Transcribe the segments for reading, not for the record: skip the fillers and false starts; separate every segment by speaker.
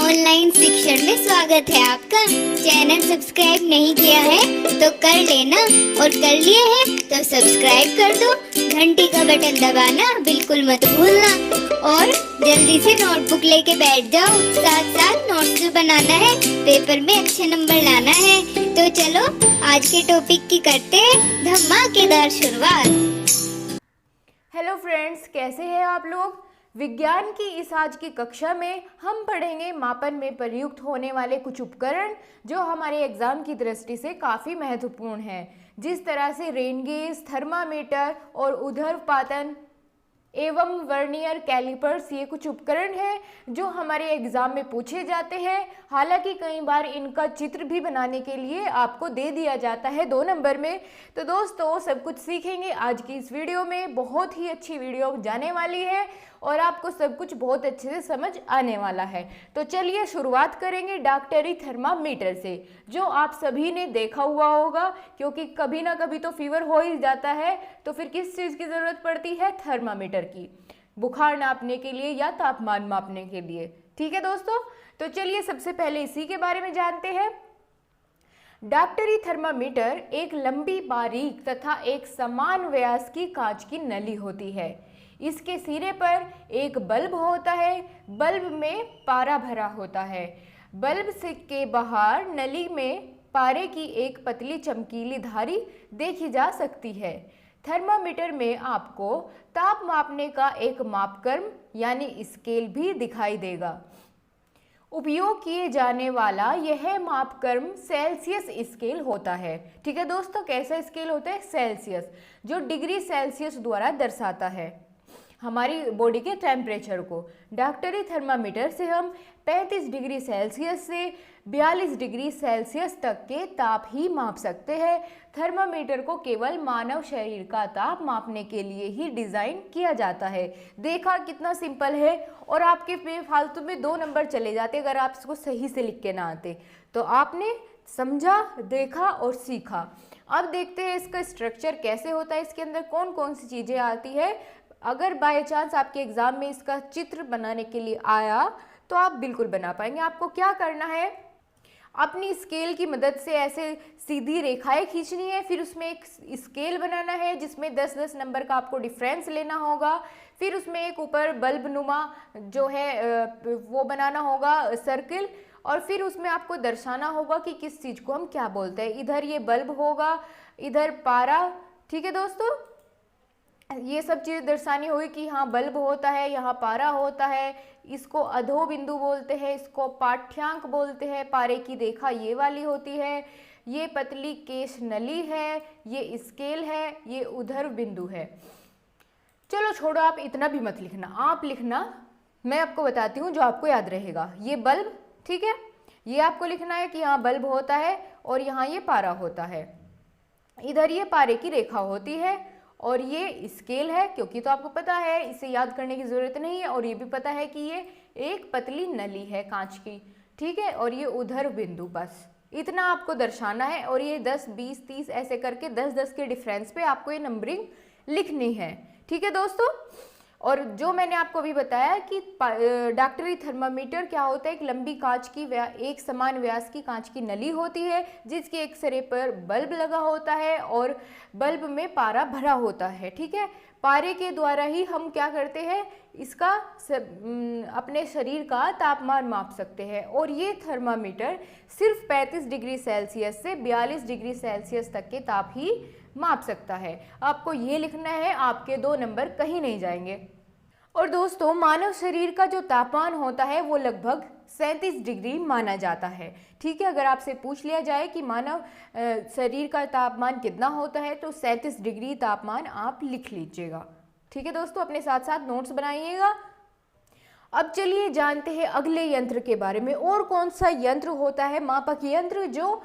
Speaker 1: Online शिक्षण में स्वागत है आपका। चैनल सब्सक्राइब नहीं किया है तो कर लेना, और कर लिए हैं तो सब्सक्राइब कर दो। घंटी का बटन दबाना बिल्कुल मत भूलना, और जल्दी से नोटबुक लेके बैठ जाओ। साथ साथ नोट्स भी बनाना है, पेपर में अच्छे नंबर लाना है। तो चलो आज के टॉपिक की करते हैं धमाकेदार शुरुआत।
Speaker 2: हेलो फ्रेंड्स, कैसे हैं आप लोग। विज्ञान की इस आज की कक्षा में हम पढ़ेंगे मापन में प्रयुक्त होने वाले कुछ उपकरण जो हमारे एग्जाम की दृष्टि से काफ़ी महत्वपूर्ण हैं। जिस तरह से रेन गेज, थर्मामीटर और ऊर्ध्वपातन एवं वर्नियर कैलिपर्स, ये कुछ उपकरण हैं जो हमारे एग्जाम में पूछे जाते हैं। हालांकि कई बार इनका चित्र भी बनाने के लिए आपको दे दिया जाता है 2 नंबर में। तो दोस्तों सब कुछ सीखेंगे आज की इस वीडियो में। बहुत ही अच्छी वीडियो जाने वाली है और आपको सब कुछ बहुत अच्छे से समझ आने वाला है। तो चलिए शुरुआत करेंगे डॉक्टरी थर्मामीटर से, जो आप सभी ने देखा हुआ होगा, क्योंकि कभी ना कभी तो फीवर हो ही जाता है। तो फिर किस चीज़ की ज़रूरत पड़ती है? थर्मामीटर की, बुखार नापने के लिए या तापमान मापने के लिए। ठीक है दोस्तों, तो चलिए सबसे पहले इसी के बारे में जानते हैं। डॉक्टरी थर्मामीटर एक लंबी, बारीक तथा एक समान व्यास की कांच की नली होती है। इसके सिरे पर एक बल्ब होता है। बल्ब में पारा भरा होता है। बल्ब से के बाहर नली में पारे की एक पतली चमकीली धारी देखी जा सकती है। थर्मामीटर में आपको ताप मापने का एक मापक्रम यानी स्केल भी दिखाई देगा। उपयोग किए जाने वाला यह मापक्रम सेल्सियस स्केल होता है। ठीक है दोस्तों, कैसा स्केल होता है? सेल्सियस, जो डिग्री सेल्सियस द्वारा दर्शाता है हमारी बॉडी के टेम्परेचर को। डॉक्टरी थर्मामीटर से हम 35 डिग्री सेल्सियस से 42 डिग्री सेल्सियस तक के ताप ही माप सकते हैं। थर्मामीटर को केवल मानव शरीर का ताप मापने के लिए ही डिज़ाइन किया जाता है। देखा कितना सिंपल है, और आपके फालतू में 2 नंबर चले जाते अगर आप इसको सही से लिख के ना आते। तो आपने समझा, देखा और सीखा। अब देखते हैं इसका स्ट्रक्चर कैसे होता है, इसके अंदर कौन कौन सी चीज़ें आती है। अगर बाय चांस आपके एग्जाम में इसका चित्र बनाने के लिए आया तो आप बिल्कुल बना पाएंगे। आपको क्या करना है, अपनी स्केल की मदद से ऐसे सीधी रेखाएं खींचनी है, फिर उसमें एक स्केल बनाना है जिसमें 10-10 नंबर का आपको डिफरेंस लेना होगा। फिर उसमें एक ऊपर बल्ब नुमा जो है वो बनाना होगा सर्किल, और फिर उसमें आपको दर्शाना होगा कि किस चीज़ को हम क्या बोलते हैं। इधर ये बल्ब होगा, इधर पारा। ठीक है दोस्तों, ये सब चीज़ दर्शानी होगी कि हाँ बल्ब होता है, यहाँ पारा होता है। इसको अधो बिंदु बोलते हैं, इसको पाठ्यांक बोलते हैं। पारे की रेखा ये वाली होती है। ये पतली केश नली है, ये स्केल है, ये उधर बिंदु है। चलो छोड़ो, आप इतना भी मत लिखना, आप लिखना, मैं आपको बताती हूँ जो आपको याद रहेगा। ये बल्ब, ठीक है, ये आपको लिखना है कि यहाँ बल्ब होता है और यहाँ ये पारा होता है। इधर ये पारे की रेखा होती है और ये स्केल है, क्योंकि तो आपको पता है, इसे याद करने की ज़रूरत नहीं है। और ये भी पता है कि ये एक पतली नली है कांच की, ठीक है, और ये उधर बिंदु, बस इतना आपको दर्शाना है। और ये 10, 20, 30 ऐसे करके 10-10 के डिफरेंस पे आपको ये नंबरिंग लिखनी है। ठीक है दोस्तों, और जो मैंने आपको अभी बताया कि डॉक्टरी थर्मामीटर क्या होता है, एक लंबी कांच की एक समान व्यास की कांच की नली होती है जिसके एक सिरे पर बल्ब लगा होता है और बल्ब में पारा भरा होता है। ठीक है, पारे के द्वारा ही हम क्या करते हैं, इसका अपने शरीर का तापमान माप सकते हैं। और ये थर्मामीटर सिर्फ 35 डिग्री सेल्सियस से 42 डिग्री सेल्सियस तक के ताप ही माप सकता है। आपको ये लिखना है, आपके 2 नंबर कहीं नहीं जाएंगे। और दोस्तों, मानव शरीर का जो तापमान होता है वो लगभग 37 डिग्री माना जाता है। ठीक है, अगर आपसे पूछ लिया जाए कि मानव शरीर का तापमान कितना होता है तो 37 डिग्री तापमान आप लिख लीजिएगा। ठीक है दोस्तों, अपने साथ साथ नोट्स बनाइएगा। अब चलिए जानते हैं अगले यंत्र के बारे में। और कौन सा यंत्र होता है, मापक यंत्र, जो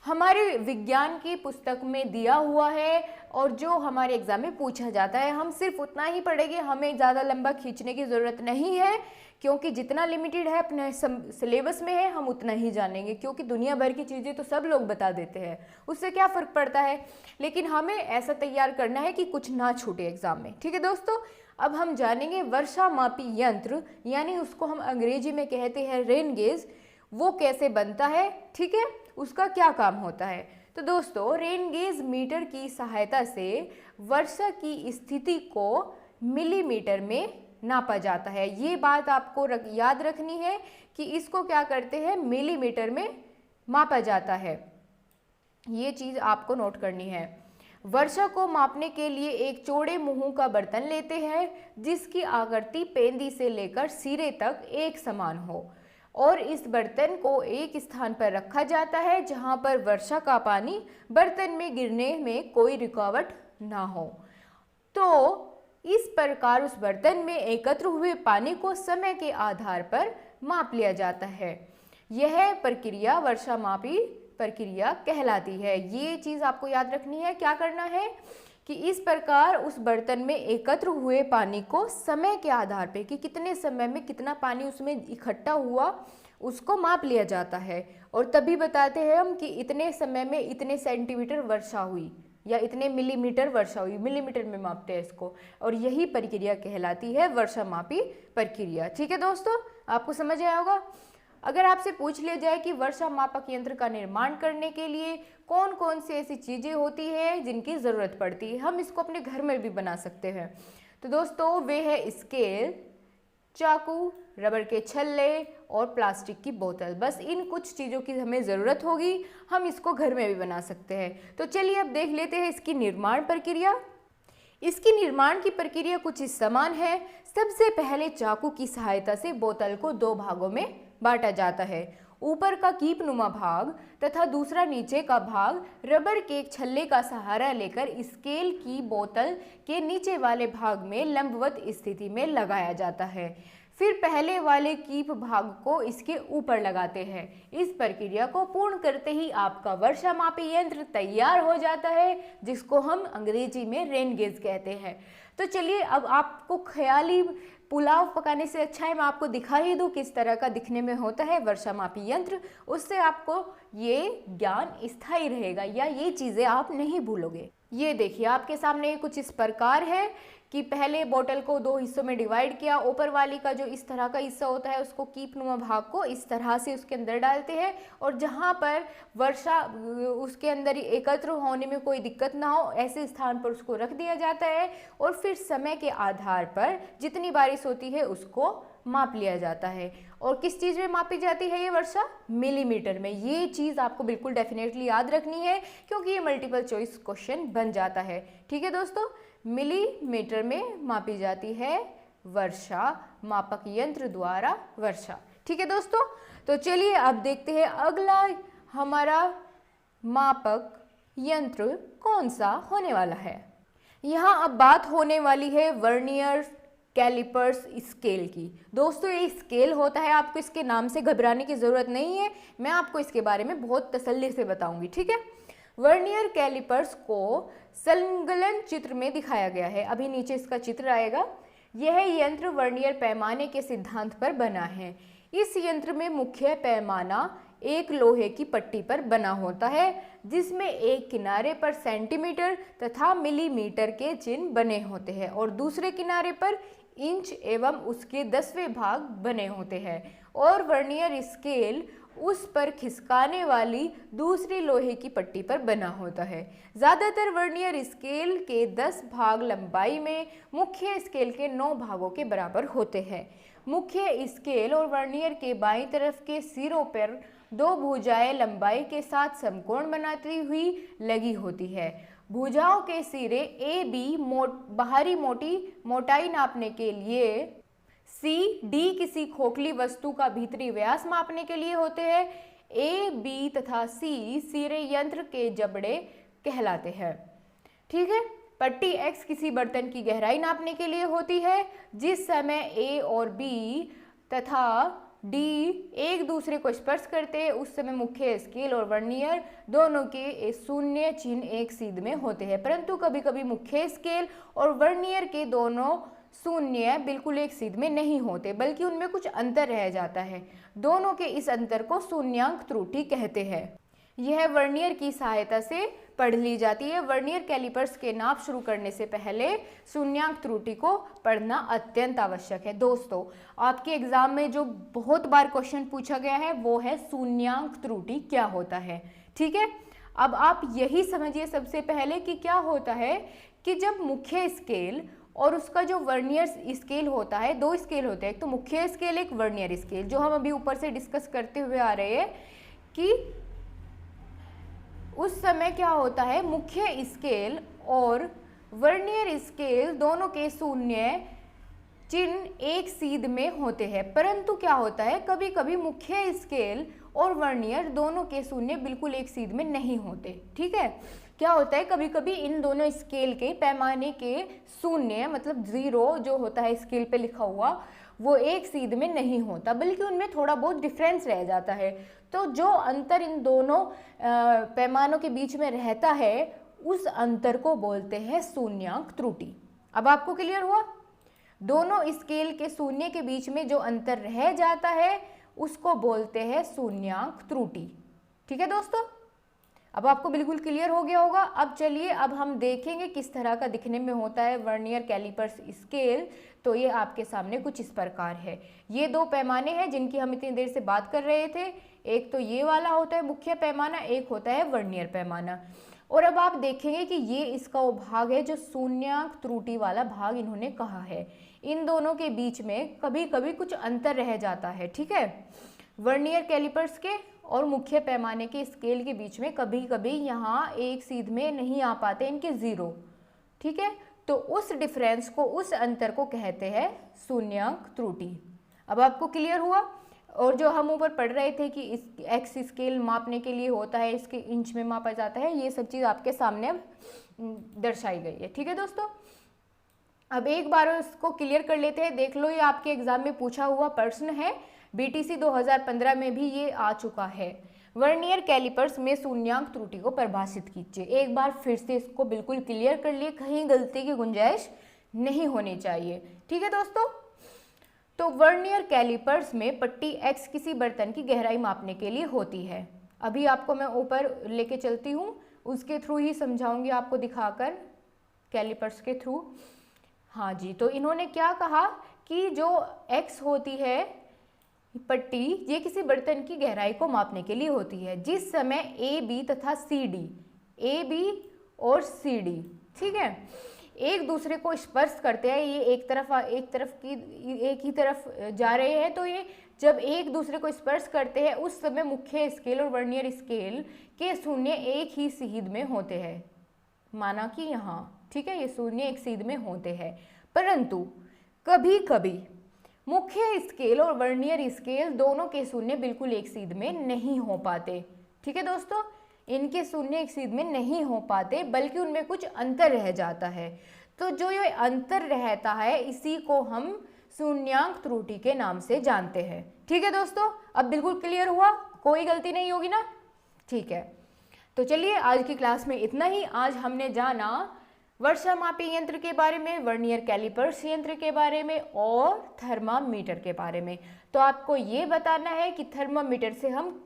Speaker 2: हमारे विज्ञान की पुस्तक में दिया हुआ है और जो हमारे एग्जाम में पूछा जाता है। हम सिर्फ उतना ही पढ़ेंगे, हमें ज़्यादा लंबा खींचने की ज़रूरत नहीं है, क्योंकि जितना लिमिटेड है अपने सिलेबस में है हम उतना ही जानेंगे। क्योंकि दुनिया भर की चीज़ें तो सब लोग बता देते हैं, उससे क्या फ़र्क पड़ता है। लेकिन हमें ऐसा तैयार करना है कि कुछ ना छूटे एग्ज़ाम में। ठीक है दोस्तों, अब हम जानेंगे वर्षा मापी यंत्र, यानी उसको हम अंग्रेजी में कहते हैं रेन गेज, वो कैसे बनता है, ठीक है, उसका क्या काम होता है। तो दोस्तों, रेन गेज मीटर की सहायता से वर्षा की स्थिति को मिलीमीटर में नापा जाता है। ये बात आपको याद रखनी है कि इसको क्या करते हैं, मिलीमीटर में मापा जाता है। ये चीज़ आपको नोट करनी है। वर्षा को मापने के लिए एक चौड़े मुंह का बर्तन लेते हैं जिसकी आकृति पेंदी से लेकर सिरे तक एक समान हो, और इस बर्तन को एक स्थान पर रखा जाता है जहां पर वर्षा का पानी बर्तन में गिरने में कोई रुकावट ना हो। तो इस प्रकार उस बर्तन में एकत्र हुए पानी को समय के आधार पर माप लिया जाता है। यह प्रक्रिया वर्षा मापी प्रक्रिया कहलाती है। ये चीज़ आपको याद रखनी है। क्या करना है कि इस प्रकार उस बर्तन में एकत्र हुए पानी को समय के आधार पे कि कितने समय में कितना पानी उसमें इकट्ठा हुआ उसको माप लिया जाता है, और तभी बताते हैं हम कि इतने समय में इतने सेंटीमीटर वर्षा हुई या इतने मिलीमीटर वर्षा हुई, मिलीमीटर में मापते हैं इसको, और यही प्रक्रिया कहलाती है वर्षा मापी प्रक्रिया। ठीक है दोस्तों, आपको समझ आया होगा। अगर आपसे पूछ लिया जाए कि वर्षा मापक यंत्र का निर्माण करने के लिए कौन कौन सी ऐसी चीज़ें होती हैं जिनकी ज़रूरत पड़ती है, हम इसको अपने घर में भी बना सकते हैं। तो दोस्तों, वे है स्केल, चाकू, रबर के छल्ले और प्लास्टिक की बोतल। बस इन कुछ चीज़ों की हमें ज़रूरत होगी, हम इसको घर में भी बना सकते हैं। तो चलिए अब देख लेते हैं इसकी निर्माण प्रक्रिया। इसकी निर्माण की प्रक्रिया कुछ इस समान है। सबसे पहले चाकू की सहायता से बोतल को दो भागों में बांटा जाता है। ऊपर का कीपनुमा भाग तथा दूसरा नीचे का भाग रबर के एक छल्ले का सहारा लेकर स्केल की बोतल के नीचे वाले भाग में लंबवत स्थिति में लगाया जाता है। फिर पहले वाले कीप भाग को इसके ऊपर लगाते हैं। इस प्रक्रिया को पूर्ण करते ही आपका वर्षा मापी यंत्र तैयार हो जाता है, जिसको हम अंग्रेजी में रेन गेज कहते हैं। तो चलिए, अब आपको ख्याली पुलाव पकाने से अच्छा है मैं आपको दिखा ही दूँ किस तरह का दिखने में होता है वर्षा मापी यंत्र। उससे आपको ये ज्ञान स्थायी रहेगा या ये चीज़ें आप नहीं भूलोगे। ये देखिए, आपके सामने कुछ इस प्रकार है कि पहले बोतल को दो हिस्सों में डिवाइड किया। ऊपर वाली का जो इस तरह का हिस्सा होता है उसको कीपनुमा भाग को इस तरह से उसके अंदर डालते हैं, और जहाँ पर वर्षा उसके अंदर एकत्र होने में कोई दिक्कत ना हो ऐसे स्थान पर उसको रख दिया जाता है, और फिर समय के आधार पर जितनी बारिश होती है उसको माप लिया जाता है। और किस चीज़ में मापी जाती है ये वर्षा? मिलीमीटर में। ये चीज़ आपको बिल्कुल डेफिनेटली याद रखनी है क्योंकि ये मल्टीपल चॉइस क्वेश्चन बन जाता है। ठीक है दोस्तों, मिलीमीटर में मापी जाती है वर्षा मापक यंत्र द्वारा वर्षा। ठीक है दोस्तों, तो चलिए अब देखते हैं अगला हमारा मापक यंत्र कौन सा होने वाला है। यहाँ अब बात होने वाली है वर्नियर कैलिपर्स स्केल की। दोस्तों, ये स्केल होता है, आपको इसके नाम से घबराने की ज़रूरत नहीं है, मैं आपको इसके बारे में बहुत तसल्ली से बताऊंगी। ठीक है, वर्नियर कैलिपर्स को संलग्न चित्र में दिखाया गया है। अभी नीचे इसका चित्र आएगा। यह यंत्र वर्नियर पैमाने के सिद्धांत पर बना है। इस यंत्र में मुख्य पैमाना एक लोहे की पट्टी पर बना होता है जिसमें एक किनारे पर सेंटीमीटर तथा मिलीमीटर के चिन्ह बने होते हैं और दूसरे किनारे पर इंच एवं उसके 10वें भाग बने होते हैं, और वर्नियर स्केल उस पर खिसकाने वाली दूसरी लोहे की पट्टी पर बना होता है। ज़्यादातर वर्नियर स्केल के 10 भाग लंबाई में मुख्य स्केल के 9 भागों के बराबर होते हैं। मुख्य स्केल और वर्नियर के बाईं तरफ के सिरों पर दो भुजाएं लंबाई के साथ समकोण बनाती हुई लगी होती है। भुजाओं के सिरे ए बी बाहरी मोटाई नापने के लिए, सी डी किसी खोखली वस्तु का भीतरी व्यास मापने के लिए होते हैं। ए बी तथा सी सिरे यंत्र के जबड़े कहलाते हैं। ठीक है, पट्टी एक्स किसी बर्तन की गहराई नापने के लिए होती है। जिस समय ए और बी तथा डी एक दूसरे को स्पर्श करते हैं उस समय मुख्य स्केल और वर्नियर दोनों के शून्य चिन्ह एक सीध में होते हैं, परंतु कभी कभी मुख्य स्केल और वर्नियर के दोनों शून्य बिल्कुल एक सीध में नहीं होते बल्कि उनमें कुछ अंतर रह जाता है। दोनों के इस अंतर को शून्यांक त्रुटि कहते हैं। यह वर्नियर की सहायता से पढ़ ली जाती है। वर्नियर कैलिपर्स के नाप शुरू करने से पहले शून्यांक त्रुटि को पढ़ना अत्यंत आवश्यक है। दोस्तों, आपके एग्जाम में जो बहुत बार क्वेश्चन पूछा गया है वो है शून्यांक त्रुटि क्या होता है। ठीक है, अब आप यही समझिए सबसे पहले कि क्या होता है कि जब मुख्य स्केल और उसका जो वर्नियर स्केल होता है, दो स्केल होते हैं, एक तो मुख्य स्केल, एक वर्नियर स्केल, जो हम अभी ऊपर से डिस्कस करते हुए आ रहे हैं कि उस समय क्या होता है, मुख्य स्केल और वर्नियर स्केल दोनों के शून्य चिन्ह एक सीध में होते हैं। परंतु क्या होता है, कभी कभी मुख्य स्केल और वर्नियर दोनों के शून्य बिल्कुल एक सीध में नहीं होते। ठीक है, क्या होता है, कभी कभी इन दोनों स्केल के पैमाने के शून्य मतलब 0 जो होता है स्केल पे लिखा हुआ, वो एक सीध में नहीं होता, बल्कि उनमें थोड़ा बहुत डिफरेंस रह जाता है। तो जो अंतर इन दोनों पैमानों के बीच में रहता है, उस अंतर को बोलते हैं शून्यांक त्रुटि। अब आपको क्लियर हुआ? दोनों स्केल के शून्य के बीच में जो अंतर रह जाता है उसको बोलते हैं शून्यांक त्रुटि। ठीक है दोस्तों, अब आपको बिल्कुल क्लियर हो गया होगा। अब चलिए, अब हम देखेंगे किस तरह का दिखने में होता है वर्नियर कैलिपर्स स्केल। तो ये आपके सामने कुछ इस प्रकार है। ये दो पैमाने हैं जिनकी हम इतनी देर से बात कर रहे थे। एक तो ये वाला होता है मुख्य पैमाना, एक होता है वर्नियर पैमाना। और अब आप देखेंगे कि ये इसका वो भाग है जो शून्यांक त्रुटि वाला भाग इन्होंने कहा है। इन दोनों के बीच में कभी कभी कुछ अंतर रह जाता है। ठीक है, वर्नियर कैलिपर्स के और मुख्य पैमाने के स्केल के बीच में कभी कभी यहाँ एक सीध में नहीं आ पाते इनके 0। ठीक है, तो उस डिफरेंस को, उस अंतर को कहते हैं शून्यांक त्रुटि। अब आपको क्लियर हुआ? और जो हम ऊपर पढ़ रहे थे कि इस एक्स स्केल मापने के लिए होता है, इसके इंच में मापा जाता है, ये सब चीज़ आपके सामने दर्शाई गई है। ठीक है दोस्तों, अब एक बार इसको क्लियर कर लेते हैं। देख लो, ये आपके एग्जाम में पूछा हुआ प्रश्न है, बीटीसी 2015 में भी ये आ चुका है। वर्नियर कैलिपर्स में शून्यांक त्रुटि को परिभाषित कीजिए। एक बार फिर से इसको बिल्कुल क्लियर कर लिए, कहीं गलती की गुंजाइश नहीं होनी चाहिए। ठीक है दोस्तों, तो वर्नियर कैलिपर्स में पट्टी एक्स किसी बर्तन की गहराई मापने के लिए होती है। अभी आपको मैं ऊपर लेके चलती हूँ, उसके थ्रू ही समझाऊंगी आपको दिखाकर, कैलिपर्स के थ्रू। हाँ जी, तो इन्होंने क्या कहा कि जो एक्स होती है पट्टी, ये किसी बर्तन की गहराई को मापने के लिए होती है जिस समय ए बी तथा सी डी, ए बी और सी डी, ठीक है, एक दूसरे को स्पर्श करते हैं। ये एक ही तरफ जा रहे हैं, तो ये जब एक दूसरे को स्पर्श करते हैं उस समय मुख्य स्केल और वर्नियर स्केल के शून्य एक ही सीध में होते हैं। माना कि यहाँ, ठीक है, ये शून्य एक सीध में होते हैं। परंतु कभी कभी मुख्य स्केल और वर्नियर स्केल दोनों के शून्य बिल्कुल एक सीध में नहीं हो पाते। ठीक है दोस्तों, इनके शून्य एक सीध में नहीं हो पाते, बल्कि उनमें कुछ अंतर रह जाता है। तो जो ये अंतर रहता है, इसी को हम शून्यांक त्रुटि के नाम से जानते हैं। ठीक है दोस्तों, अब बिल्कुल क्लियर हुआ, कोई गलती नहीं होगी ना? ठीक है, तो चलिए आज की क्लास में इतना ही। आज हमने जाना वर्षामापी यंत्र के बारे में, वर्नियर कैलिपर्स यंत्र के बारे में और थर्मामीटर के बारे में। तो आपको ये बताना है कि थर्मामीटर से हम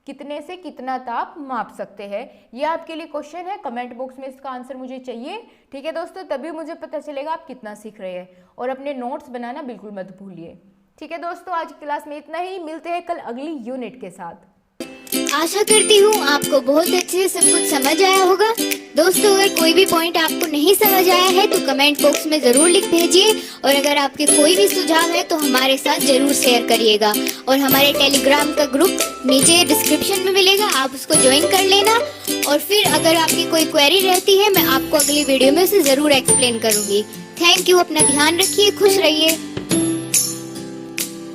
Speaker 2: कितने से कितना ताप माप सकते हैं। ये आपके लिए क्वेश्चन है, कमेंट बॉक्स में इसका आंसर मुझे चाहिए। ठीक है दोस्तों, तभी मुझे पता चलेगा आप कितना सीख रहे हैं। और अपने नोट्स बनाना बिल्कुल मत भूलिए। ठीक है दोस्तों, आज की क्लास में इतना ही। मिलते हैं कल अगली यूनिट के साथ।
Speaker 1: आशा करती हूँ आपको बहुत अच्छे से सब कुछ समझ आया होगा। दोस्तों, अगर कोई भी पॉइंट आपको नहीं समझ आया है तो कमेंट बॉक्स में ज़रूर लिख भेजिए। और अगर आपके कोई भी सुझाव है तो हमारे साथ ज़रूर शेयर करिएगा। और हमारे टेलीग्राम का ग्रुप नीचे डिस्क्रिप्शन में मिलेगा, आप उसको ज्वाइन कर लेना। और फिर अगर आपकी कोई क्वेरी रहती है, मैं आपको अगली वीडियो में उसे ज़रूर एक्सप्लेन करूँगी। थैंक यू, अपना ध्यान रखिए, खुश रहिए।